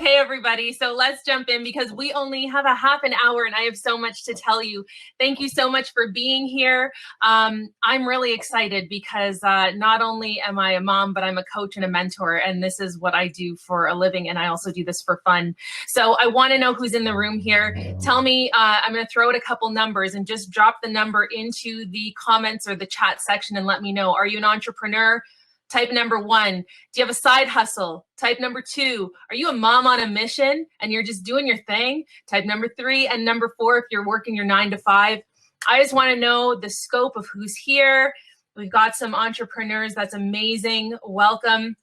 Okay, everybody, so let's jump in because we only have a half an hour and I have so much to tell you. Thank you so much for being here. I'm really excited because not only am I a mom, but I'm a coach and a mentor, and this is what I do for a living, and I also do this for fun. So I want to know who's in the room here. Tell me, I'm going to throw out a couple numbers and just drop the number into the comments or the chat section and let me know. Are you an entrepreneur? Type number 1. Do you have a side hustle? Type number 2. Are you a mom on a mission and you're just doing your thing? Type number 3. And number 4, if you're working your 9 to 5. I just want to know the scope of who's here. We've got some entrepreneurs. That's amazing. Welcome.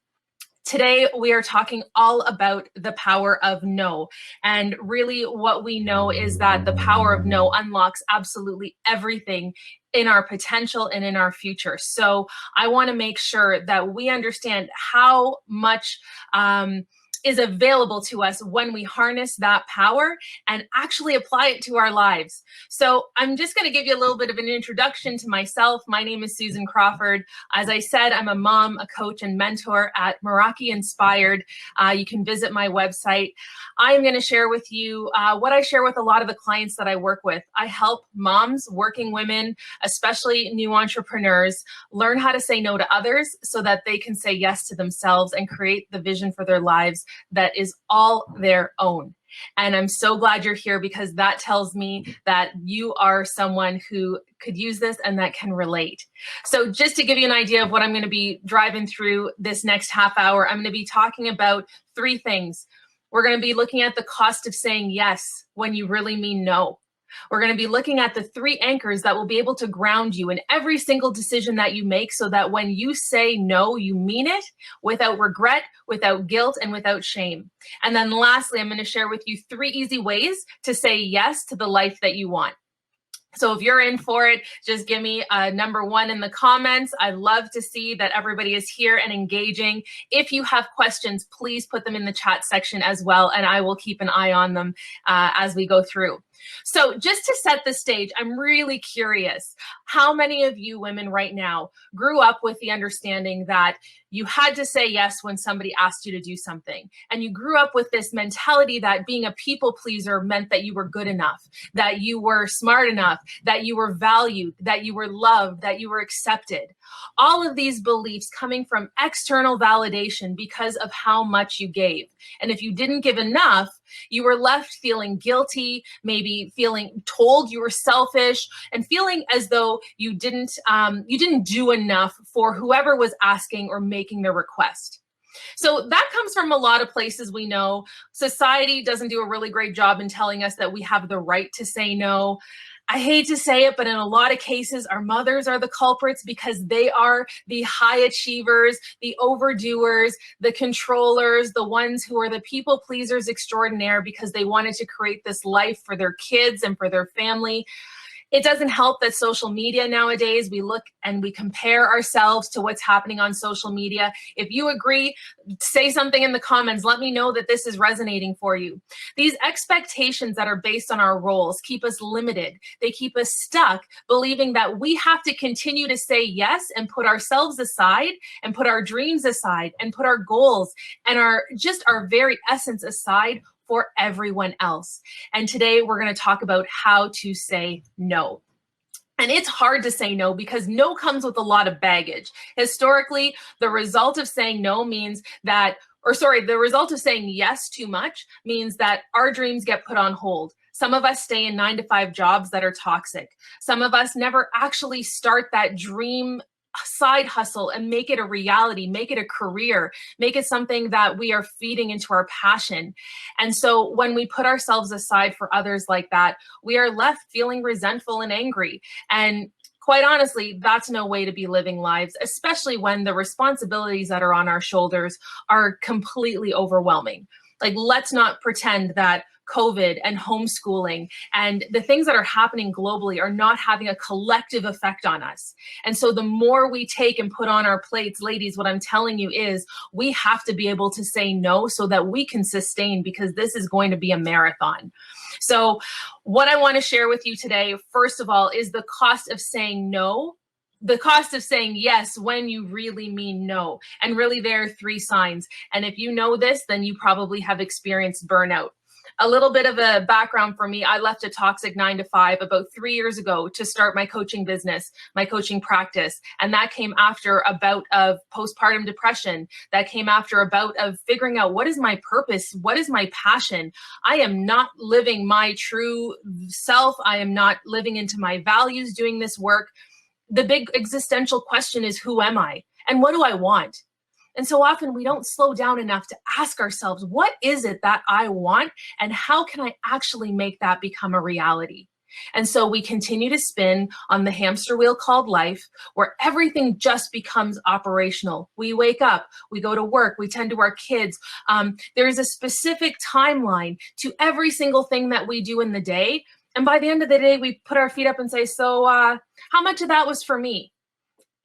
Today, we are talking all about the power of no. And really what we know is that the power of no unlocks absolutely everything in our potential and in our future. So I want to make sure that we understand how much is available to us when we harness that power and actually apply it to our lives. So I'm just going to give you a little bit of an introduction to myself. My name is Susan Crawford. As I said, I'm a mom, a coach, and mentor at Meraki Inspired. You can visit my website. I'm going to share with you what I share with a lot of the clients that I work with. I help moms, working women, especially new entrepreneurs, learn how to say no to others so that they can say yes to themselves and create the vision for their lives that is all their own. And I'm so glad you're here because that tells me that you are someone who could use this and that can relate. So just to give you an idea of what I'm going to be driving through this next half hour, I'm going to be talking about 3 things. We're going to be looking at the cost of saying yes when you really mean no. We're going to be looking at the 3 anchors that will be able to ground you in every single decision that you make so that when you say no, you mean it without regret, without guilt, and without shame. And then lastly, I'm going to share with you 3 easy ways to say yes to the life that you want. So if you're in for it, just give me a number 1 in the comments. I love to see that everybody is here and engaging. If you have questions, please put them in the chat section as well, and I will keep an eye on them as we go through. So just to set the stage, I'm really curious, how many of you women right now grew up with the understanding that you had to say yes when somebody asked you to do something? And you grew up with this mentality that being a people pleaser meant that you were good enough, that you were smart enough, that you were valued, that you were loved, that you were accepted. All of these beliefs coming from external validation because of how much you gave. And if you didn't give enough, you were left feeling guilty, maybe feeling told you were selfish, and feeling as though you didn't do enough for whoever was asking or making the request. So that comes from a lot of places. We know society doesn't do a really great job in telling us that we have the right to say no. I hate to say it, but in a lot of cases, our mothers are the culprits because they are the high achievers, the overdoers, the controllers, the ones who are the people pleasers extraordinaire because they wanted to create this life for their kids and for their family. It doesn't help that social media nowadays, we look and we compare ourselves to what's happening on social media. If you agree, say something in the comments. Let me know that this is resonating for you. These expectations that are based on our roles keep us limited. They keep us stuck, believing that we have to continue to say yes and put ourselves aside and put our dreams aside and put our goals and our very essence aside for everyone else. And today we're going to talk about how to say no. And it's hard to say no because no comes with a lot of baggage. Historically, the result of saying no means that, the result of saying yes too much means that our dreams get put on hold. Some of us stay in 9 to 5 jobs that are toxic. Some of us never actually start that dream side hustle and make it a reality, make it a career, make it something that we are feeding into our passion. And so when we put ourselves aside for others like that, we are left feeling resentful and angry. And quite honestly, that's no way to be living lives, especially when the responsibilities that are on our shoulders are completely overwhelming. Like, let's not pretend that COVID and homeschooling and the things that are happening globally are not having a collective effect on us. And so the more we take and put on our plates, ladies, what I'm telling you is we have to be able to say no so that we can sustain, because this is going to be a marathon. So what I want to share with you today, first of all, is the cost of saying no the cost of saying yes when you really mean no. And really, there are 3 signs. And if you know this, then you probably have experienced burnout. A little bit of a background for me. I left a toxic 9 to 5 about 3 years ago to start my coaching business, my coaching practice. And that came after a bout of postpartum depression. That came after a bout of figuring out, what is my purpose? What is my passion? I am not living my true self. I am not living into my values doing this work. The big existential question is, who am I? And what do I want? And so often we don't slow down enough to ask ourselves, what is it that I want? And how can I actually make that become a reality? And so we continue to spin on the hamster wheel called life, where everything just becomes operational. We wake up, we go to work, we tend to our kids. There is a specific timeline to every single thing that we do in the day. And by the end of the day, we put our feet up and say, so how much of that was for me?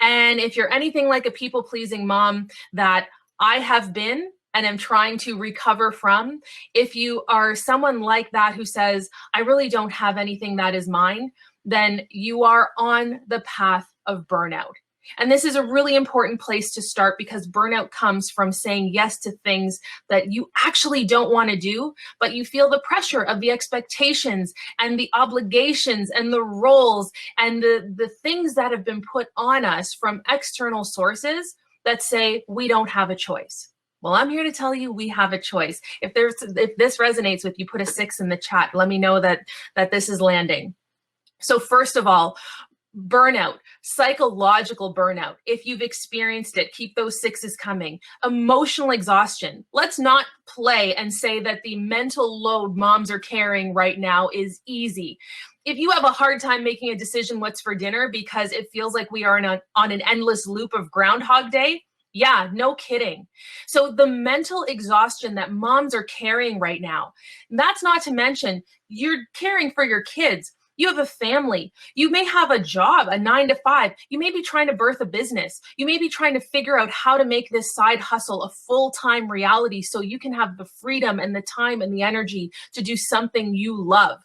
And if you're anything like a people-pleasing mom that I have been and am trying to recover from, if you are someone like that who says, I really don't have anything that is mine, then you are on the path of burnout. And this is a really important place to start, because burnout comes from saying yes to things that you actually don't want to do, but you feel the pressure of the expectations and the obligations and the roles and the things that have been put on us from external sources that say we don't have a choice. Well, I'm here to tell you we have a choice. If this resonates with you, put a 6 in the chat. Let me know that this is landing. So first of all, burnout, psychological burnout. If you've experienced it, keep those 6s coming. Emotional exhaustion. Let's not play and say that the mental load moms are carrying right now is easy. If you have a hard time making a decision what's for dinner because it feels like we are on an endless loop of Groundhog Day, yeah, no kidding. So the mental exhaustion that moms are carrying right now, that's not to mention you're caring for your kids. You have a family. You may have a job, a 9 to 5. You may be trying to birth a business. You may be trying to figure out how to make this side hustle a full-time reality so you can have the freedom and the time and the energy to do something you love.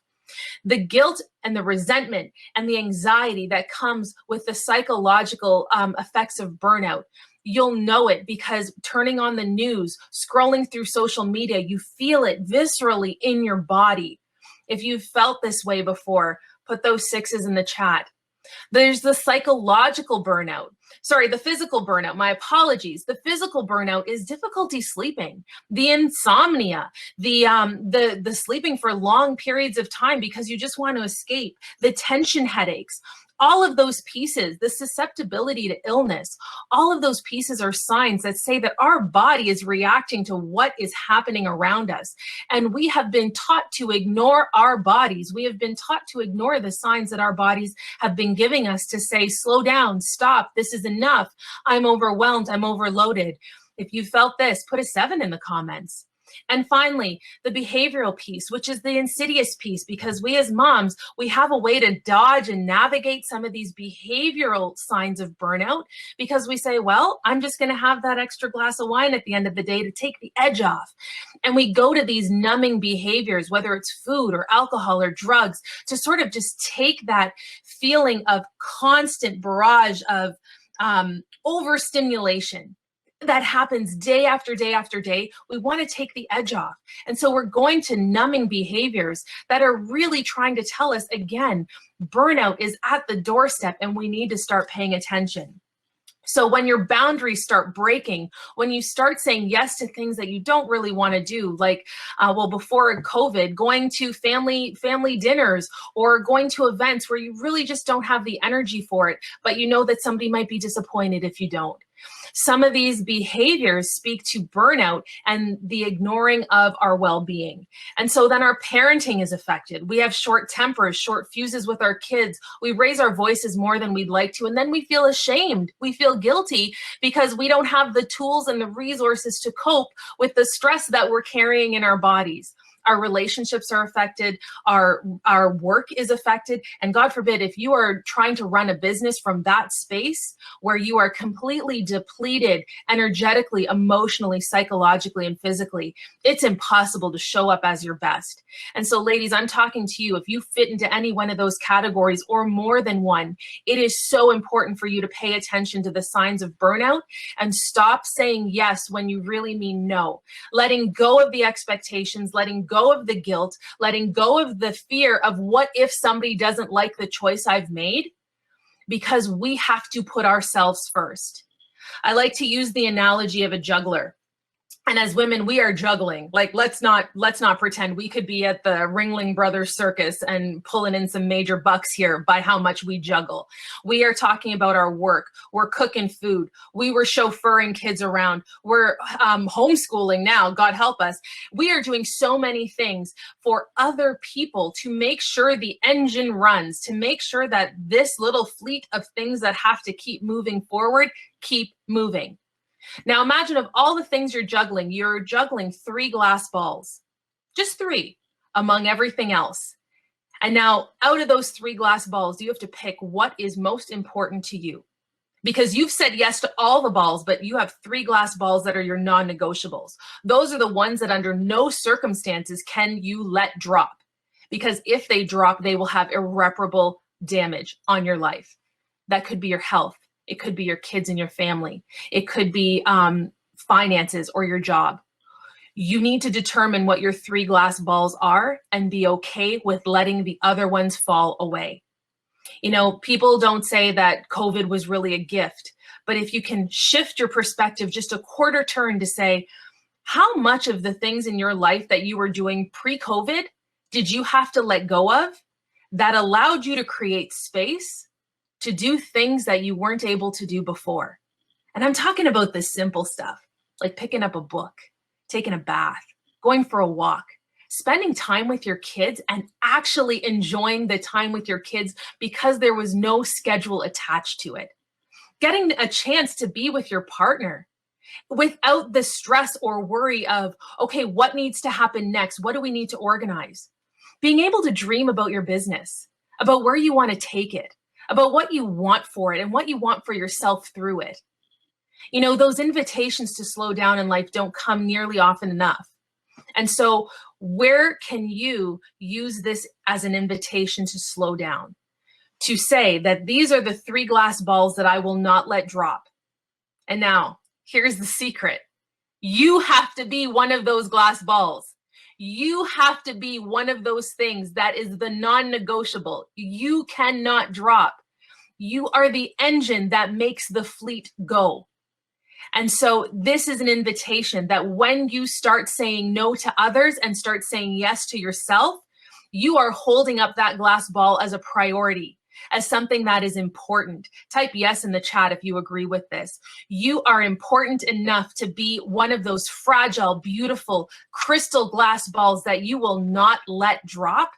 The guilt and the resentment and the anxiety that comes with the psychological effects of burnout, you'll know it because turning on the news, scrolling through social media, you feel it viscerally in your body. If you've felt this way before, put those 6s in the chat. There's the psychological burnout. Sorry, the physical burnout. My apologies. The physical burnout is difficulty sleeping, the insomnia, the sleeping for long periods of time because you just want to escape, the tension headaches. All of those pieces, the susceptibility to illness, all of those pieces are signs that say that our body is reacting to what is happening around us. And we have been taught to ignore our bodies. We have been taught to ignore the signs that our bodies have been giving us to say, slow down, stop, this is enough. I'm overwhelmed, I'm overloaded. If you felt this, put a 7 in the comments. And finally, the behavioral piece, which is the insidious piece, because we as moms, we have a way to dodge and navigate some of these behavioral signs of burnout because we say, well, I'm just going to have that extra glass of wine at the end of the day to take the edge off. And we go to these numbing behaviors, whether it's food or alcohol or drugs, to sort of just take that feeling of constant barrage of overstimulation that happens day after day after day. We want to take the edge off. And so we're going to numbing behaviors that are really trying to tell us, again, burnout is at the doorstep and we need to start paying attention. So when your boundaries start breaking, when you start saying yes to things that you don't really want to do, like, before COVID, going to family dinners or going to events where you really just don't have the energy for it, but you know that somebody might be disappointed if you don't. Some of these behaviors speak to burnout and the ignoring of our well-being. And so then our parenting is affected. We have short tempers, short fuses with our kids. We raise our voices more than we'd like to, and then we feel ashamed. We feel guilty because we don't have the tools and the resources to cope with the stress that we're carrying in our bodies. our relationships are affected, our work is affected. And God forbid, if you are trying to run a business from that space where you are completely depleted energetically, emotionally, psychologically, and physically, it's impossible to show up as your best. And so ladies, I'm talking to you. If you fit into any one of those categories or more than one, it is so important for you to pay attention to the signs of burnout and stop saying yes when you really mean no. Letting go of the expectations, letting go of the guilt, letting go of the fear of what if somebody doesn't like the choice I've made, because we have to put ourselves first. I like to use the analogy of a juggler. And as women, we are juggling. Like, let's not pretend we could be at the Ringling Brothers Circus and pulling in some major bucks here by how much we juggle. We are talking about our work. We're cooking food. We were chauffeuring kids around. We're homeschooling now, God help us. We are doing so many things for other people to make sure the engine runs, to make sure that this little fleet of things that have to keep moving forward, keep moving. Now imagine of all the things you're juggling 3 glass balls, just 3 among everything else. And now out of those 3 glass balls, you have to pick what is most important to you, because you've said yes to all the balls, but you have 3 glass balls that are your non-negotiables. Those are the ones that under no circumstances can you let drop, because if they drop, they will have irreparable damage on your life. That could be your health. It could be your kids and your family. It could be finances or your job. You need to determine what your 3 glass balls are and be okay with letting the other ones fall away. You know, people don't say that COVID was really a gift, but if you can shift your perspective just a quarter turn to say, how much of the things in your life that you were doing pre-COVID did you have to let go of that allowed you to create space to do things that you weren't able to do before? And I'm talking about the simple stuff, like picking up a book, taking a bath, going for a walk, spending time with your kids and actually enjoying the time with your kids because there was no schedule attached to it. Getting a chance to be with your partner without the stress or worry of, okay, what needs to happen next? What do we need to organize? Being able to dream about your business, about where you want to take it, about what you want for it and what you want for yourself through it. You know, those invitations to slow down in life don't come nearly often enough. And so where can you use this as an invitation to slow down? To say that these are the 3 glass balls that I will not let drop. And now, here's the secret. You have to be one of those glass balls. You have to be one of those things that is the non-negotiable. You cannot drop. You are the engine that makes the fleet go. And so this is an invitation that when you start saying no to others and start saying yes to yourself, you are holding up that glass ball as a priority, as something that is important. Type yes in the chat if you agree with this. You are important enough to be one of those fragile, beautiful, crystal glass balls that you will not let drop,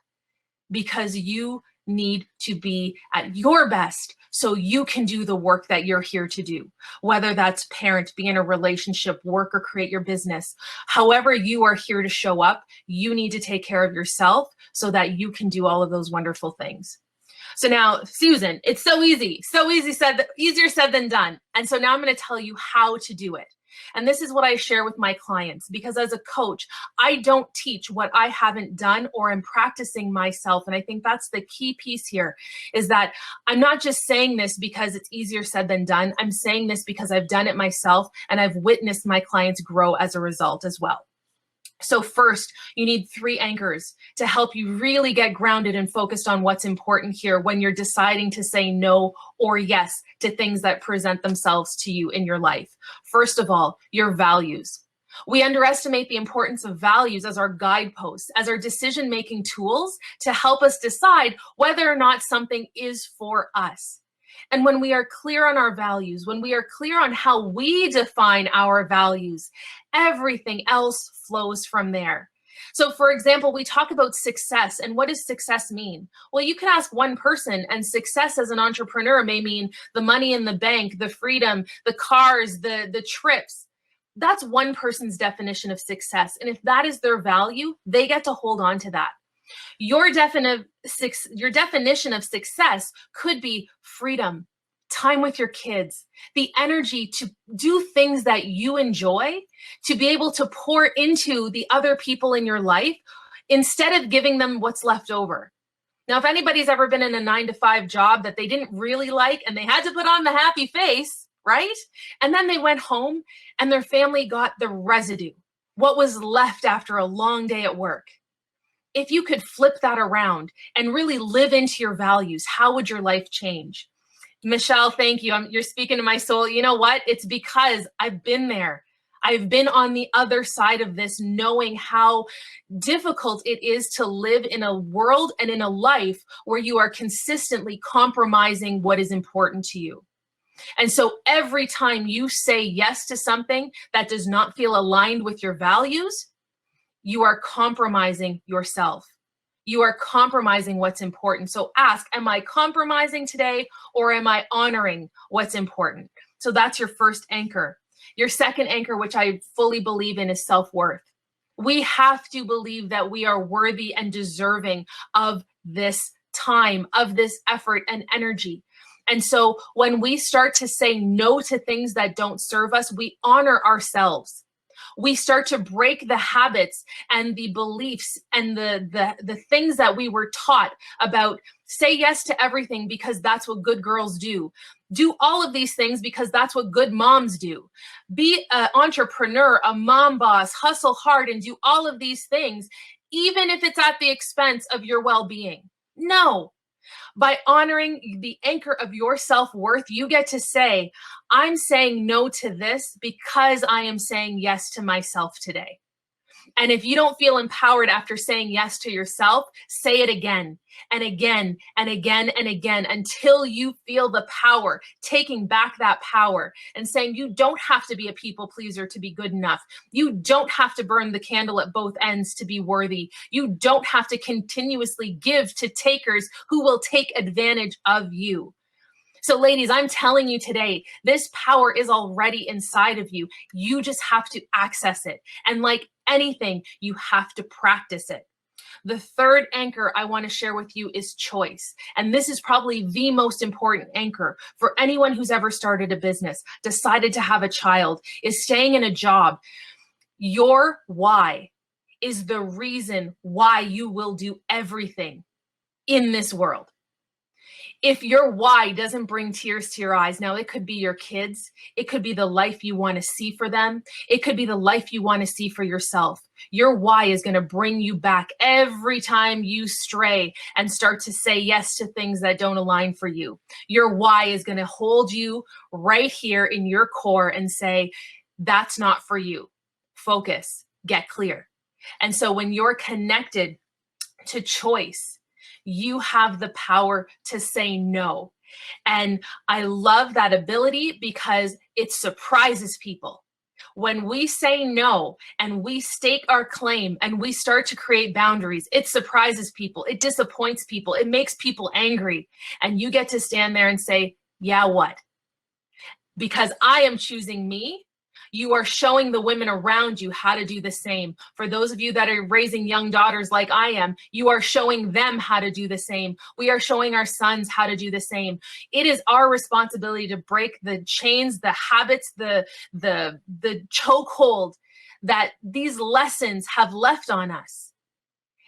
because you need to be at your best so you can do the work that you're here to do. Whether that's parent, be in a relationship, work, or create your business. However you are here to show up, you need to take care of yourself so that you can do all of those wonderful things. So now, Susan, it's so easier said than done. And so now I'm going to tell you how to do it. And this is what I share with my clients, because as a coach, I don't teach what I haven't done or am practicing myself. And I think that's the key piece here, is that I'm not just saying this because it's easier said than done. I'm saying this because I've done it myself and I've witnessed my clients grow as a result as well. So first, you need 3 anchors to help you really get grounded and focused on what's important here when you're deciding to say no or yes to things that present themselves to you in your life. First of all, your values. We underestimate the importance of values as our guideposts, as our decision-making tools to help us decide whether or not something is for us. And when we are clear on our values, when we are clear on how we define our values, everything else flows from there. So for example, we talk about success, and what does success mean? Well, you can ask one person, and success as an entrepreneur may mean the money in the bank, the freedom, the cars, the trips. That's one person's definition of success. And if that is their value, they get to hold on to that. Your definition of success could be freedom, time with your kids, the energy to do things that you enjoy, to be able to pour into the other people in your life instead of giving them what's left over. Now, if anybody's ever been in a 9-to-5 job that they didn't really like and they had to put on the happy face, right? And then they went home and their family got the residue, what was left after a long day at work. If you could flip that around and really live into your values, how would your life change? Michelle, thank you. You're speaking to my soul. You know what? It's because I've been there. I've been on the other side of this, knowing how difficult it is to live in a world and in a life where you are consistently compromising what is important to you. And so every time you say yes to something that does not feel aligned with your values, you are compromising yourself. You are compromising what's important. So ask, am I compromising today, or am I honoring what's important? So that's your first anchor. Your second anchor, which I fully believe in, is self-worth. We have to believe that we are worthy and deserving of this time, of this effort and energy. And so when we start to say no to things that don't serve us, we honor ourselves. We start to break the habits and the beliefs and the things that we were taught about. Say yes to everything because that's what good girls do. Do all of these things because that's what good moms do. Be an entrepreneur, a mom boss, hustle hard and do all of these things, even if it's at the expense of your well-being. No. By honoring the anchor of your self-worth, you get to say, I'm saying no to this because I am saying yes to myself today. And if you don't feel empowered after saying yes to yourself, say it again and again and again and again until you feel the power, taking back that power and saying you don't have to be a people pleaser to be good enough. You don't have to burn the candle at both ends to be worthy. You don't have to continuously give to takers who will take advantage of you. So ladies, I'm telling you today, this power is already inside of you. You just have to access it. And like anything, you have to practice it. The third anchor I want to share with you is choice. And this is probably the most important anchor for anyone who's ever started a business, decided to have a child, is staying in a job. Your why is the reason why you will do everything in this world. If your why doesn't bring tears to your eyes, now it could be your kids, it could be the life you want to see for them, it could be the life you want to see for yourself. Your why is going to bring you back every time you stray and start to say yes to things that don't align for you. Your why is going to hold you right here in your core and say, that's not for you. Focus, get clear. And so when you're connected to choice, you have the power to say no. And I love that ability because it surprises people. When we say no and we stake our claim and we start to create boundaries, it surprises people. It disappoints people. It makes people angry. And you get to stand there and say, yeah, what? Because I am choosing me. You are showing the women around you how to do the same. For those of you that are raising young daughters like I am, you are showing them how to do the same. We are showing our sons how to do the same. It is our responsibility to break the chains, the habits, the chokehold that these lessons have left on us.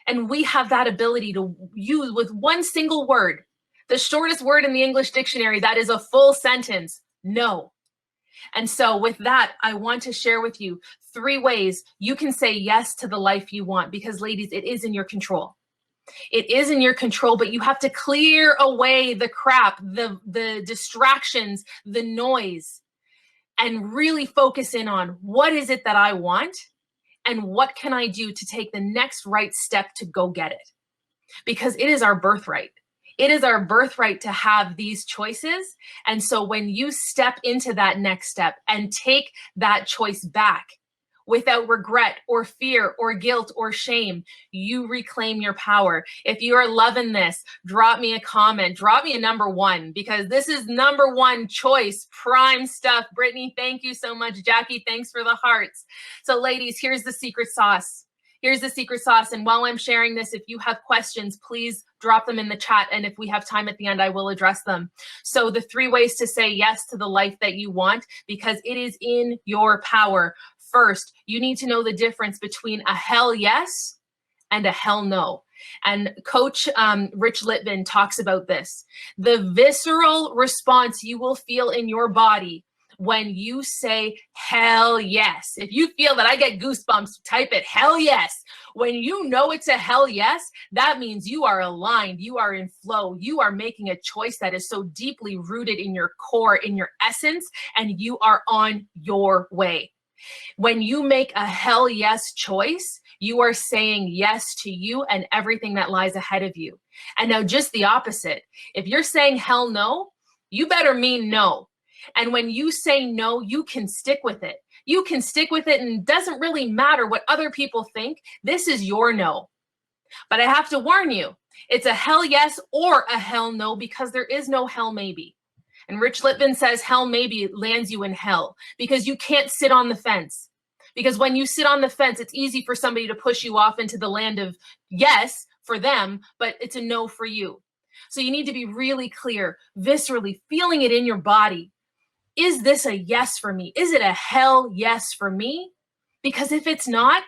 And we have that ability to use with one single word, the shortest word in the English dictionary, that is a full sentence, no. And so with that, I want to share with you 3 ways you can say yes to the life you want, because ladies, it is in your control. It is in your control, but you have to clear away the crap, the distractions, the noise, and really focus in on what is it that I want and what can I do to take the next right step to go get it? Because it is our birthright. It is our birthright to have these choices. And so when you step into that next step and take that choice back, without regret or fear or guilt or shame. You reclaim your power. If you are loving this, drop me a comment, drop me a number 1, because this is number 1 choice, prime stuff. Brittany, thank you so much. Jackie, thanks for the hearts. So ladies, here's the secret sauce. Here's the secret sauce. And while I'm sharing this, if you have questions, please drop them in the chat. And if we have time at the end, I will address them. So the 3 ways to say yes to the life that you want, because it is in your power. First, you need to know the difference between a hell yes and a hell no. And Coach Rich Litvin talks about this. The visceral response you will feel in your body when you say hell yes. If you feel that I get goosebumps, type it, hell yes. When you know it's a hell yes, that means you are aligned, you are in flow, you are making a choice that is so deeply rooted in your core, in your essence, and you are on your way. When you make a hell yes choice, you are saying yes to you and everything that lies ahead of you. And now just the opposite. If you're saying hell no, you better mean no. And when you say no, you can stick with it. You can stick with it, and it doesn't really matter what other people think. This is your no. But I have to warn you, it's a hell yes or a hell no, because there is no hell maybe. And Rich Litvin says hell maybe lands you in hell, because you can't sit on the fence. Because when you sit on the fence, it's easy for somebody to push you off into the land of yes for them, but it's a no for you. So you need to be really clear, viscerally feeling it in your body. Is this a yes for me? Is it a hell yes for me? Because if it's not,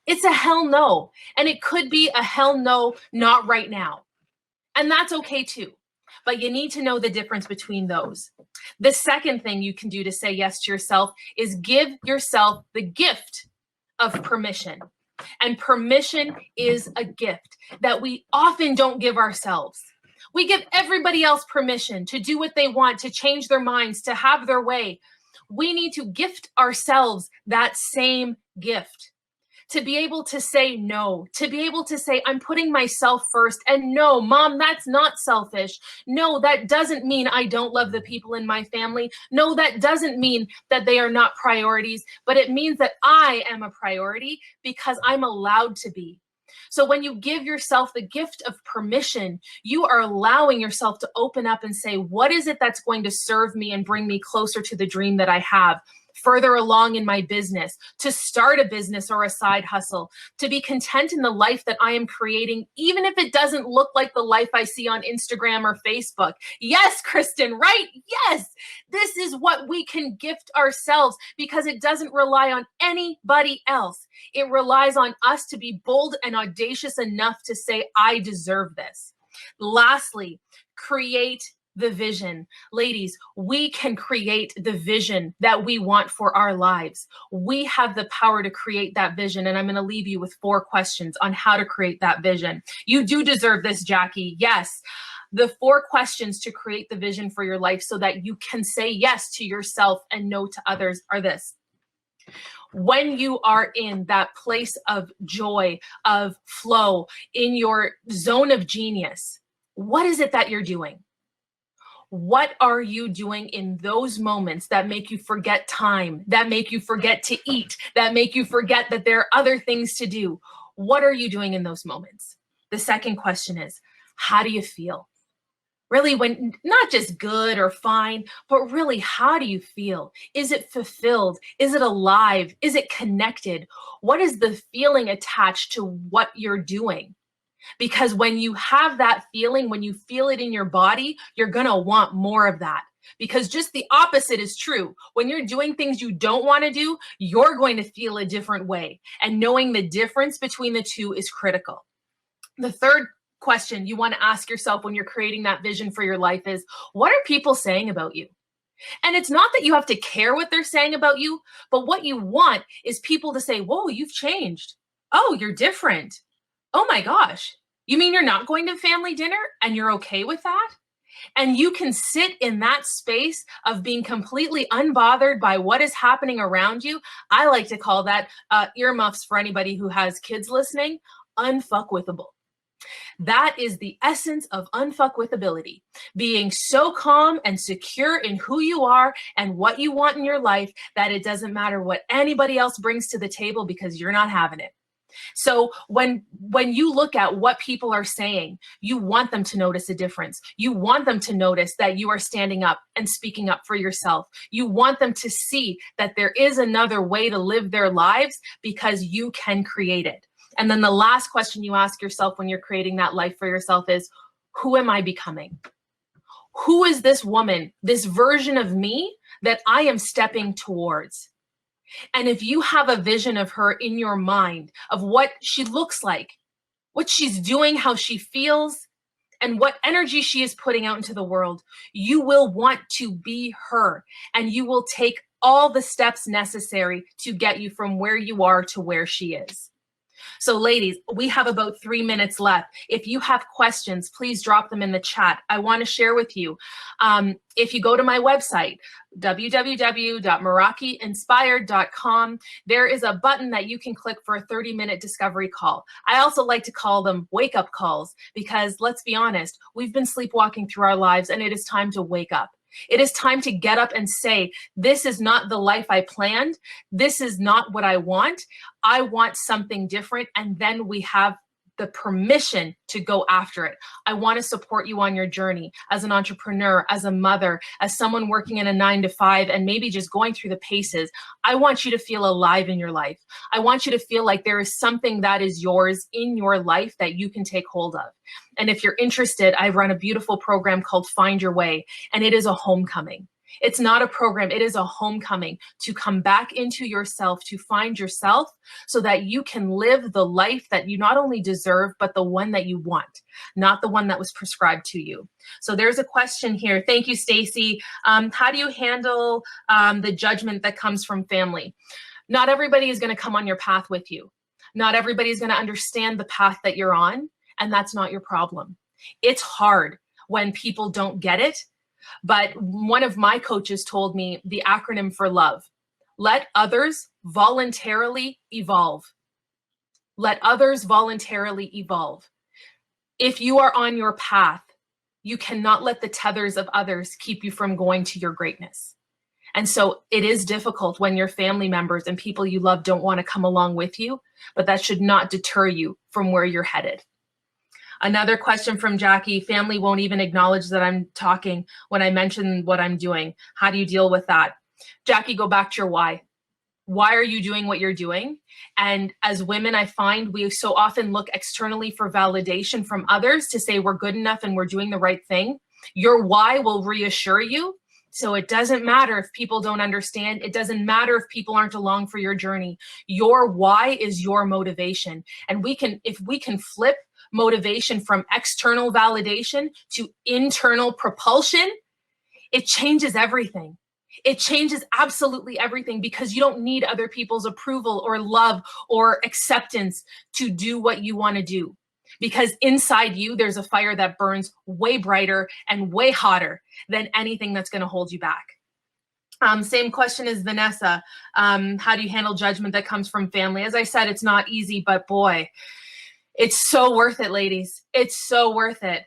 it's a hell no. And it could be a hell no, not right now. And that's okay too. But you need to know the difference between those. The second thing you can do to say yes to yourself is give yourself the gift of permission. And permission is a gift that we often don't give ourselves. We give everybody else permission to do what they want, to change their minds, to have their way. We need to gift ourselves that same gift. To be able to say no, to be able to say, I'm putting myself first. And no, Mom, that's not selfish. No, that doesn't mean I don't love the people in my family. No, that doesn't mean that they are not priorities, but it means that I am a priority because I'm allowed to be. So when you give yourself the gift of permission, you are allowing yourself to open up and say, what is it that's going to serve me and bring me closer to the dream that I have? Further along in my business, to start a business or a side hustle, to be content in the life that I am creating, even if it doesn't look like the life I see on Instagram or Facebook. Yes, Kristen, right? Yes, this is what we can gift ourselves because it doesn't rely on anybody else. It relies on us to be bold and audacious enough to say, I deserve this. Lastly, create the vision. Ladies, we can create the vision that we want for our lives. We have the power to create that vision. And I'm going to leave you with 4 questions on how to create that vision. You do deserve this, Jackie. Yes. The 4 questions to create the vision for your life so that you can say yes to yourself and no to others are this. When you are in that place of joy, of flow, in your zone of genius, what is it that you're doing? What are you doing in those moments that make you forget time, that make you forget to eat, that make you forget that there are other things to do? What are you doing in those moments? The second question is, how do you feel? Really, when not just good or fine, but really, how do you feel? Is it fulfilled? Is it alive? Is it connected? What is the feeling attached to what you're doing? Because when you have that feeling, when you feel it in your body, you're going to want more of that. Because just the opposite is true. When you're doing things you don't want to do, you're going to feel a different way. And knowing the difference between the two is critical. The third question you want to ask yourself when you're creating that vision for your life is, what are people saying about you? And it's not that you have to care what they're saying about you, but what you want is people to say, whoa, you've changed. Oh, you're different. Oh my gosh, you mean you're not going to family dinner and you're okay with that? And you can sit in that space of being completely unbothered by what is happening around you. I like to call that earmuffs for anybody who has kids listening, unfuckwithable. That is the essence of unfuckwithability. Being so calm and secure in who you are and what you want in your life that it doesn't matter what anybody else brings to the table because you're not having it. So when you look at what people are saying, you want them to notice a difference. You want them to notice that you are standing up and speaking up for yourself. You want them to see that there is another way to live their lives because you can create it. And then the last question you ask yourself when you're creating that life for yourself is, who am I becoming? Who is this woman, this version of me that I am stepping towards? And if you have a vision of her in your mind, of what she looks like, what she's doing, how she feels, and what energy she is putting out into the world, you will want to be her, and you will take all the steps necessary to get you from where you are to where she is. So ladies, we have about 3 minutes left. If you have questions, please drop them in the chat. I want to share with you. If you go to my website, www.merakiinspired.com, there is a button that you can click for a 30-minute discovery call. I also like to call them wake-up calls because, let's be honest, we've been sleepwalking through our lives and it is time to wake up. It is time to get up and say, this is not the life I planned. This is not what I want. I want something different. And then we have the permission to go after it. I want to support you on your journey as an entrepreneur, as a mother, as someone working in a 9-to-5 and maybe just going through the paces. I want you to feel alive in your life. I want you to feel like there is something that is yours in your life that you can take hold of. And if you're interested, I run a beautiful program called Find Your Way, and it is a homecoming. It's not a program, it is a homecoming to come back into yourself, to find yourself so that you can live the life that you not only deserve, but the one that you want, not the one that was prescribed to you. So there's a question here. Thank you, Stacy. How do you handle the judgment that comes from family? Not everybody is going to come on your path with you. Not everybody is going to understand the path that you're on, and that's not your problem. It's hard when people don't get it. But one of my coaches told me the acronym for love: let others voluntarily evolve. Let others voluntarily evolve. If you are on your path, you cannot let the tethers of others keep you from going to your greatness. And so it is difficult when your family members and people you love don't want to come along with you, but that should not deter you from where you're headed. Another question from Jackie: family won't even acknowledge that I'm talking when I mention what I'm doing. How do you deal with that? Jackie, go back to your why. Why are you doing what you're doing? And as women, I find we so often look externally for validation from others to say we're good enough and we're doing the right thing. Your why will reassure you. So it doesn't matter if people don't understand. It doesn't matter if people aren't along for your journey. Your why is your motivation. And if we can flip motivation from external validation to internal propulsion, it changes everything. It changes absolutely everything, because you don't need other people's approval or love or acceptance to do what you want to do. Because inside you, there's a fire that burns way brighter and way hotter than anything that's going to hold you back. Same question as Vanessa. How do you handle judgment that comes from family? As I said, it's not easy, but boy, it's so worth it, ladies. It's so worth it.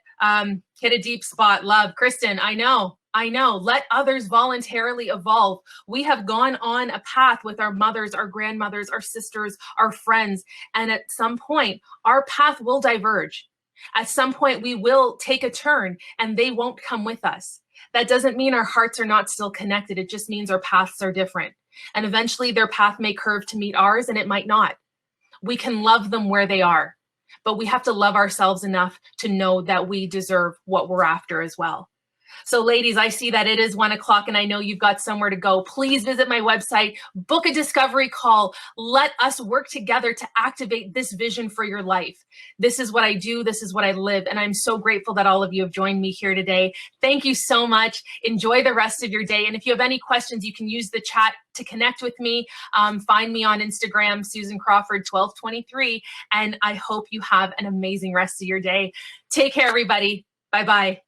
Hit a deep spot. Love. Kristen, I know. Let others voluntarily evolve. We have gone on a path with our mothers, our grandmothers, our sisters, our friends. And at some point, our path will diverge. At some point, we will take a turn and they won't come with us. That doesn't mean our hearts are not still connected. It just means our paths are different. And eventually their path may curve to meet ours, and it might not. We can love them where they are, but we have to love ourselves enough to know that we deserve what we're after as well. So ladies, I see that it is 1 o'clock and I know you've got somewhere to go. Please visit my website, book a discovery call. Let us work together to activate this vision for your life. This is what I do. This is what I live. And I'm so grateful that all of you have joined me here today. Thank you so much. Enjoy the rest of your day. And if you have any questions, you can use the chat to connect with me. Find me on Instagram, Susan Crawford 1223. And I hope you have an amazing rest of your day. Take care, everybody. Bye-bye.